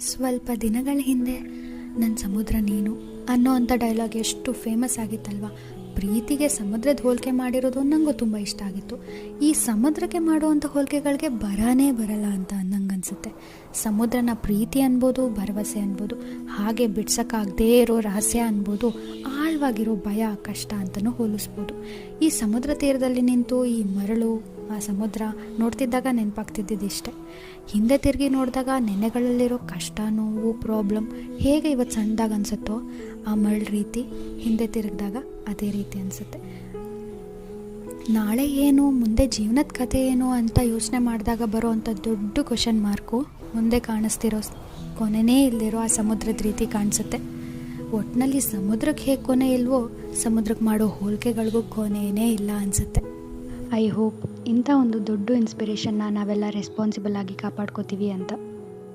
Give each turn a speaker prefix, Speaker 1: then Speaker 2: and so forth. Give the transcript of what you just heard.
Speaker 1: ಸ್ವಲ್ಪ ದಿನಗಳ ಹಿಂದೆ ನನ್ನ ಸಮುದ್ರ ನೀನು ಅನ್ನೋ ಅಂಥ ಡೈಲಾಗ್ ಎಷ್ಟು ಫೇಮಸ್ ಆಗಿತ್ತಲ್ವ. ಪ್ರೀತಿಗೆ ಸಮುದ್ರದ ಹೋಲಿಕೆ ಮಾಡಿರೋದು ನನಗೂ ತುಂಬ ಇಷ್ಟ ಆಗಿತ್ತು. ಈ ಸಮುದ್ರಕ್ಕೆ ಮಾಡುವಂಥ ಹೋಲಿಕೆಗಳಿಗೆ ಬರನೇ ಬರಲ್ಲ ಅಂತ ನನಗನ್ಸುತ್ತೆ. ಸಮುದ್ರನ ಪ್ರೀತಿ ಅನ್ಬೋದು, ಭರವಸೆ ಅನ್ಬೋದು, ಹಾಗೆ ಬಿಡ್ಸೋಕ್ಕಾಗದೇ ಇರೋ ರಹಸ್ಯ ಅನ್ಬೋದು, ಆಳವಾಗಿರೋ ಭಯ, ಕಷ್ಟ ಅಂತಲೂ ಹೋಲಿಸ್ಬೋದು. ಈ ಸಮುದ್ರ ತೀರದಲ್ಲಿ ನಿಂತು ಈ ಮರಳು, ಆ ಸಮುದ್ರ ನೋಡ್ತಿದ್ದಾಗ ನೆನಪಾಗ್ತಿದ್ದಿಷ್ಟೆ. ಹಿಂದೆ ತಿರುಗಿ ನೋಡಿದಾಗ ನೆನೆಗಳಲ್ಲಿರೋ ಕಷ್ಟ, ನೋವು, ಪ್ರಾಬ್ಲಮ್ ಹೇಗೆ ಇವತ್ತು ಸಣ್ಣದಾಗ ಅನಿಸುತ್ತೋ ಆ ಮರಳು ರೀತಿ ಹಿಂದೆ ತಿರುಗಿದಾಗ ಅದೇ ರೀತಿ ಅನಿಸುತ್ತೆ. ನಾಳೆ ಏನು, ಮುಂದೆ ಜೀವನದ ಕಥೆ ಏನು ಅಂತ ಯೋಚನೆ ಮಾಡಿದಾಗ ಬರೋ ಅಂಥ ದೊಡ್ಡ ಕ್ವಶನ್ ಮಾರ್ಕು ಮುಂದೆ ಕಾಣಿಸ್ತಿರೋ ಕೊನೆನೇ ಇಲ್ಲದಿರೋ ಆ ಸಮುದ್ರದ ರೀತಿ ಕಾಣಿಸುತ್ತೆ. ಒಟ್ಟಿನಲ್ಲಿ ಸಮುದ್ರಕ್ಕೆ ಹೇಗೆ ಕೊನೆ ಇಲ್ವೋ, ಸಮುದ್ರಕ್ಕೆ ಮಾಡೋ ಹೋಲಿಕೆಗಳಿಗೂ ಕೊನೆಯೇ ಇಲ್ಲ ಅನಿಸುತ್ತೆ. ಐ ಹೋಪ್ ಇಂಥ ಒಂದು ದೊಡ್ಡ ಇನ್ಸ್ಪಿರೇಷನ್ನ ನಾವೆಲ್ಲ ರೆಸ್ಪಾನ್ಸಿಬಲ್ ಆಗಿ ಕಾಪಾಡ್ಕೋತೀವಿ ಅಂತ.